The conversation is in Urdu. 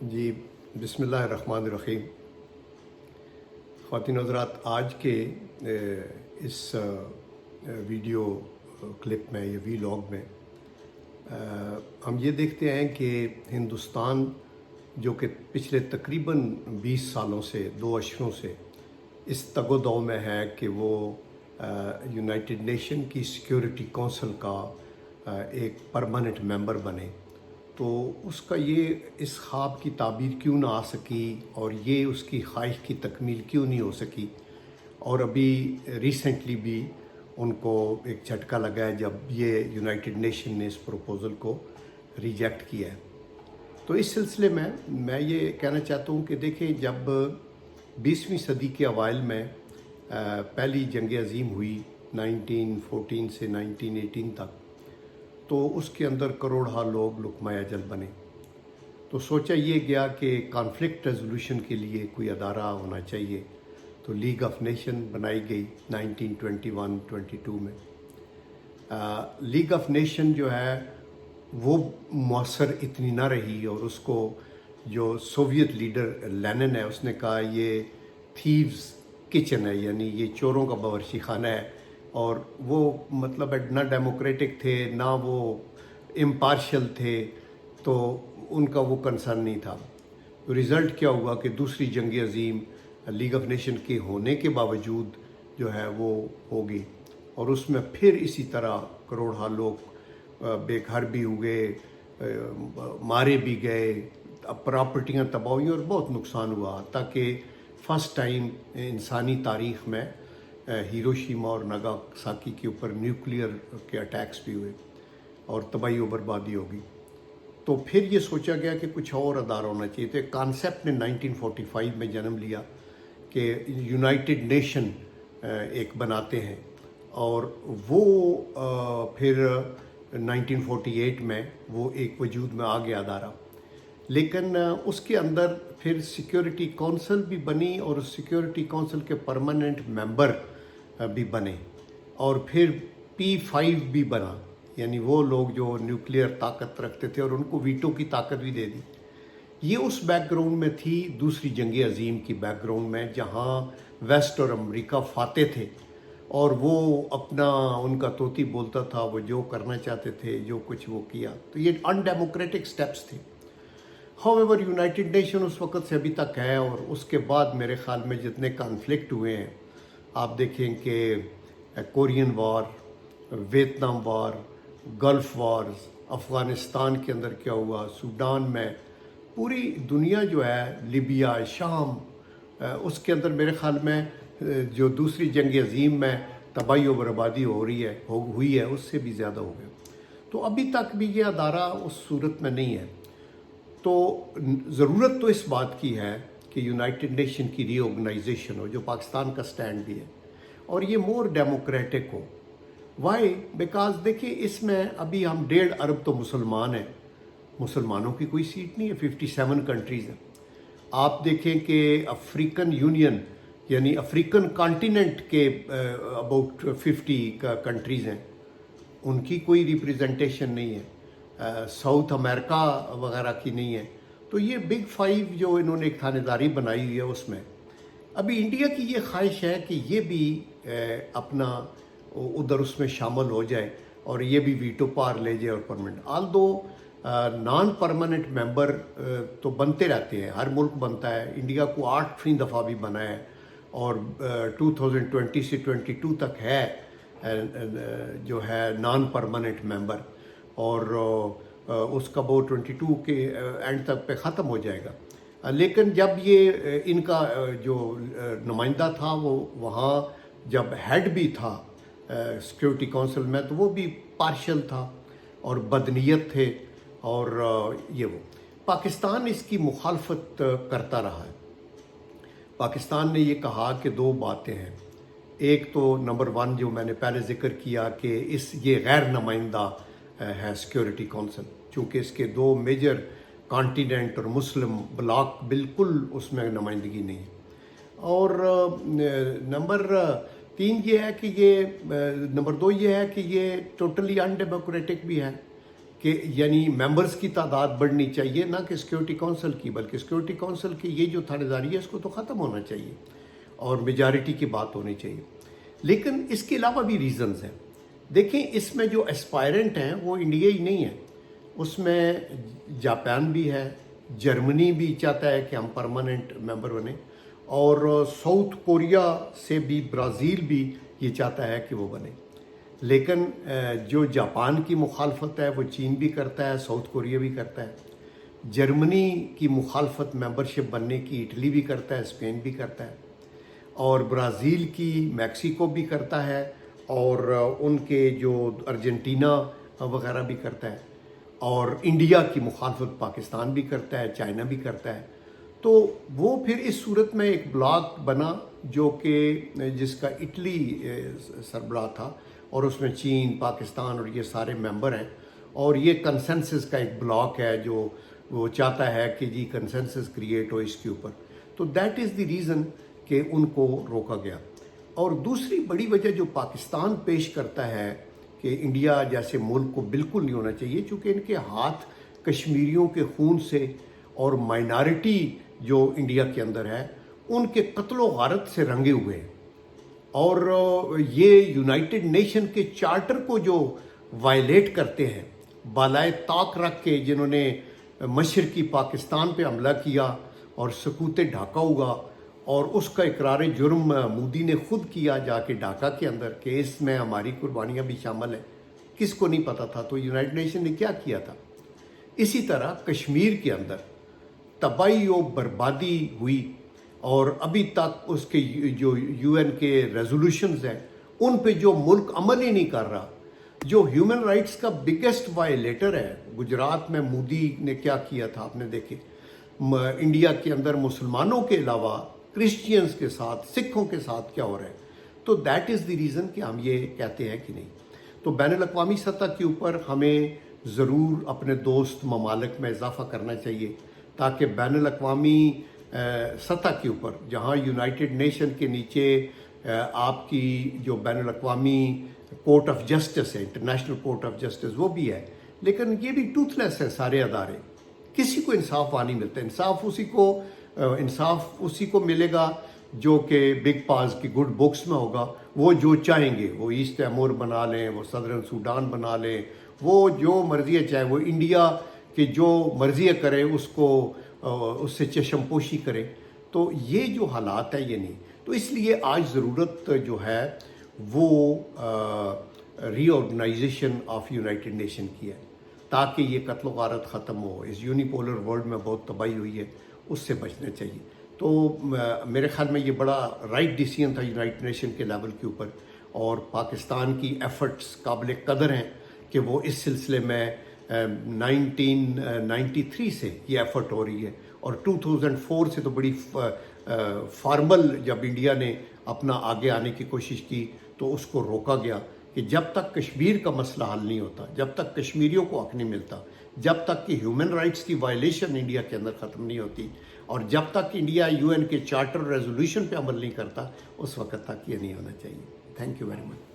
جی، بسم اللہ الرحمن الرحیم۔ خواتین حضرات، آج کے اس ویڈیو کلپ میں یا ویلاگ میں ہم یہ دیکھتے ہیں کہ ہندوستان جو کہ پچھلے تقریباً 20 سالوں سے 2 اشروں سے اس تگ و دو میں ہے کہ وہ یونائٹڈ نیشن کی سیکیورٹی کونسل کا ایک پرماننٹ ممبر بنے، تو اس کا یہ اس خواب کی تعبیر کیوں نہ آ سکی اور یہ اس کی خواہش کی تکمیل کیوں نہیں ہو سکی۔ اور ابھی ریسنٹلی بھی ان کو ایک جھٹکا لگا ہے جب یہ یونائٹڈ نیشن نے اس پروپوزل کو ریجیکٹ کیا ہے۔ تو اس سلسلے میں یہ کہنا چاہتا ہوں کہ دیکھیں، جب 20ویں صدی کے اوائل میں پہلی جنگ عظیم ہوئی 1914 سے 1918 تک، تو اس کے اندر کروڑہا لوگ لقمہ اجل بنے۔ تو سوچا یہ گیا کہ کانفلکٹ ریزولوشن کے لیے کوئی ادارہ ہونا چاہیے، تو لیگ آف نیشن بنائی گئی 1921-22 میں۔ لیگ آف نیشن جو ہے وہ مؤثر اتنی نہ رہی، اور اس کو جو سوویت لیڈر لینن ہے اس نے کہا یہ تھیوز کچن ہے، یعنی یہ چوروں کا باورچی خانہ ہے، اور وہ مطلب نہ ڈیموکریٹک تھے نہ وہ امپارشل تھے، تو ان کا وہ کنسرن نہیں تھا۔ رزلٹ کیا ہوا کہ دوسری جنگ عظیم لیگ آف نیشن کے ہونے کے باوجود جو ہے وہ ہوگی، اور اس میں پھر اسی طرح کروڑہا لوگ بے گھر بھی ہوئے، مارے بھی گئے، پراپرٹیاں تباہ ہوئی اور بہت نقصان ہوا، تاکہ فرسٹ ٹائم انسانی تاریخ میں ہیروشیما اور ناگاساکی کے اوپر نیوکلیئر کے اٹیکس بھی ہوئے اور تباہی و بربادی ہوگی۔ تو پھر یہ سوچا گیا کہ کچھ اور ادارہ ہونا چاہیے، تو ایک کانسیپٹ نے 1945 میں جنم لیا کہ یونائٹڈ نیشن ایک بناتے ہیں، اور وہ پھر 1948 میں وہ ایک وجود میں آ گیا ادارہ۔ لیکن اس کے اندر پھر سیکیورٹی کونسل بھی بنی، اور اس سیکیورٹی کونسل کے پرماننٹ ممبر بھی بنے، اور پھر P5 بھی بنا، یعنی وہ لوگ جو نیوکلیئر طاقت رکھتے تھے اور ان کو ویٹو کی طاقت بھی دے دی۔ یہ اس بیک گراؤنڈ میں تھی، دوسری جنگ عظیم کی بیک گراؤنڈ میں، جہاں ویسٹ اور امریکہ فاتح تھے، اور وہ اپنا ان کا طوطی بولتا تھا، وہ جو کرنا چاہتے تھے جو کچھ وہ کیا، تو یہ ان ڈیموکریٹک سٹیپس تھے۔ ہاؤ یونائٹڈ نیشن اس وقت سے ابھی تک ہے، اور اس کے بعد میرے خیال میں جتنے کانفلکٹ ہوئے ہیں، آپ دیکھیں کہ کورین وار، ویتنام وار، گلف وارز، افغانستان کے اندر کیا ہوا، سوڈان میں، پوری دنیا جو ہے، لیبیا، شام، اس کے اندر میرے خیال میں جو دوسری جنگ عظیم میں تباہی و بربادی ہوئی ہے اس سے بھی زیادہ ہو گیا۔ تو ابھی تک بھی یہ ادارہ اس صورت میں نہیں ہے۔ تو ضرورت تو اس بات کی ہے کہ یونائٹڈ نیشن کی ری آرگنائزیشن ہو، جو پاکستان کا سٹینڈ بھی ہے، اور یہ مور ڈیموکریٹک ہو۔ وائی؟ بیکاز دیکھیں، اس میں ابھی ہم 1.5 ارب تو مسلمان ہیں، مسلمانوں کی کوئی سیٹ نہیں ہے، 57 کنٹریز ہیں۔ آپ دیکھیں کہ افریقن یونین، یعنی افریقن کانٹیننٹ کے اباؤٹ 50 کنٹریز ہیں، ان کی کوئی ریپریزنٹیشن نہیں ہے، ساؤتھ امریکہ وغیرہ کی نہیں ہے۔ تو یہ بگ 5 جو انہوں نے ایک تھانے داری بنائی ہوئی ہے، اس میں ابھی انڈیا کی یہ خواہش ہے کہ یہ بھی اپنا ادھر اس میں شامل ہو جائے، اور یہ بھی ویٹو پار لے جائے اور پرماننٹ۔ آل دو نان پرماننٹ ممبر تو بنتے رہتے ہیں، ہر ملک بنتا ہے، انڈیا کو 8ویں دفعہ بھی بنا ہے، اور 2020 سے 22 تک ہے جو ہے نان پرماننٹ ممبر، اور اس کا وہ 22 کے اینڈ تک پہ ختم ہو جائے گا۔ لیکن جب یہ ان کا جو نمائندہ تھا وہ وہاں جب ہیڈ بھی تھا سیکیورٹی کونسل میں، تو وہ بھی پارشل تھا اور بدنیت تھے، اور یہ وہ پاکستان اس کی مخالفت کرتا رہا ہے۔ پاکستان نے یہ کہا کہ 2 باتیں ہیں، ایک تو نمبر 1 جو میں نے پہلے ذکر کیا کہ یہ غیر نمائندہ ہے سیکیورٹی کونسل، چونکہ اس کے 2 میجر کانٹیننٹ اور مسلم بلاک بالکل اس میں نمائندگی نہیں ہے، اور نمبر 3 یہ ہے کہ نمبر 2 یہ ہے کہ یہ ٹوٹلی ان ڈیموکریٹک بھی ہے، کہ یعنی ممبرز کی تعداد بڑھنی چاہیے، نہ کہ سیکیورٹی کونسل کی، بلکہ سیکیورٹی کونسل کی یہ جو تھانے داری ہے اس کو تو ختم ہونا چاہیے اور میجارٹی کی بات ہونی چاہیے۔ لیکن اس کے علاوہ بھی ریزنز ہیں۔ دیکھیں اس میں جو اسپائرنٹ ہیں وہ انڈیا ہی نہیں ہے، اس میں جاپان بھی ہے، جرمنی بھی چاہتا ہے کہ ہم پرماننٹ ممبر بنیں، اور ساؤتھ کوریا سے بھی برازیل بھی یہ چاہتا ہے کہ وہ بنے۔ لیکن جو جاپان کی مخالفت ہے وہ چین بھی کرتا ہے، ساؤتھ کوریا بھی کرتا ہے۔ جرمنی کی مخالفت ممبرشپ بننے کی اٹلی بھی کرتا ہے، اسپین بھی کرتا ہے، اور برازیل کی میکسیکو بھی کرتا ہے، اور ان کے جو ارجنٹینا وغیرہ بھی کرتا ہے، اور انڈیا کی مخالفت پاکستان بھی کرتا ہے، چائنا بھی کرتا ہے۔ تو وہ پھر اس صورت میں ایک بلاک بنا جو کہ جس کا اٹلی سربراہ تھا، اور اس میں چین، پاکستان اور یہ سارے ممبر ہیں، اور یہ کنسنسس کا ایک بلاک ہے جو وہ چاہتا ہے کہ جی کنسنسس کریٹ ہو اس کے اوپر۔ تو دیٹ از دی ریزن کہ ان کو روکا گیا۔ اور دوسری بڑی وجہ جو پاکستان پیش کرتا ہے کہ انڈیا جیسے ملک کو بالکل نہیں ہونا چاہیے، چونکہ ان کے ہاتھ کشمیریوں کے خون سے اور مائنارٹی جو انڈیا کے اندر ہے ان کے قتل و غارت سے رنگے ہوئے ہیں، اور یہ یونائٹڈ نیشن کے چارٹر کو جو وائلیٹ کرتے ہیں، بالائے طاق رکھ کے جنہوں نے مشرقی پاکستان پہ حملہ کیا اور سکوت ڈھاکہ ہوا، اور اس کا اقرار جرم مودی نے خود کیا جا کے ڈھاکہ کے اندر کہ اس میں ہماری قربانیاں بھی شامل ہیں۔ کس کو نہیں پتا تھا؟ تو یونائٹڈ نیشن نے کیا کیا تھا؟ اسی طرح کشمیر کے اندر تباہی و بربادی ہوئی، اور ابھی تک اس کے جو یو این کے ریزولوشنز ہیں ان پہ جو ملک عمل ہی نہیں کر رہا، جو ہیومن رائٹس کا بگیسٹ وائلیٹر ہے۔ گجرات میں مودی نے کیا کیا تھا آپ نے دیکھے، انڈیا کے اندر مسلمانوں کے علاوہ کرسچینز کے ساتھ، سکھوں کے ساتھ کیا ہو رہا ہے۔ تو دیٹ از دی ریزن کہ ہم یہ کہتے ہیں کہ نہیں۔ تو بین الاقوامی سطح کے اوپر ہمیں ضرور اپنے دوست ممالک میں اضافہ کرنا چاہیے، تاکہ بین الاقوامی سطح کے اوپر جہاں یونائٹڈ نیشن کے نیچے آپ کی جو بین الاقوامی کورٹ آف جسٹس ہے، انٹرنیشنل کورٹ آف جسٹس، وہ بھی ہے، لیکن یہ بھی ٹوتھ لیس ہے سارے ادارے، کسی کو انصاف وہاں نہیں ملتا۔ انصاف اسی کو ملے گا جو کہ بگ پاز کی گڈ بکس میں ہوگا، وہ جو چاہیں گے، وہ ایسٹ تیمور بنا لیں، وہ صدرن سوڈان بنا لیں، وہ جو مرضی چاہے، وہ انڈیا کہ جو مرضی کرے اس کو اس سے چشم پوشی کرے۔ تو یہ جو حالات ہے یہ نہیں۔ تو اس لیے آج ضرورت جو ہے وہ ری آرگنائزیشن آف یونائٹڈ نیشن کی ہے، تاکہ یہ قتل و غارت ختم ہو۔ اس یونیپولر ورلڈ میں بہت تباہی ہوئی ہے، اس سے بچنا چاہیے۔ تو میرے خیال میں یہ بڑا رائٹ ڈیسیژن تھا یونائٹڈ نیشن کے لیول کے اوپر، اور پاکستان کی ایفرٹس قابل قدر ہیں کہ وہ اس سلسلے میں 1993 سے یہ ایفرٹ ہو رہی ہے، اور 2004 سے تو بڑی فارمل جب انڈیا نے اپنا آگے آنے کی کوشش کی تو اس کو روکا گیا کہ جب تک کشمیر کا مسئلہ حل نہیں ہوتا، جب تک کشمیریوں کو حق نہیں ملتا، جب تک کہ ہیومن رائٹس کی وائلیشن انڈیا کے اندر ختم نہیں ہوتی، اور جب تک انڈیا یو این کے چارٹر ریزولوشن پہ عمل نہیں کرتا، اس وقت تک یہ نہیں ہونا چاہیے۔ Thank you very much.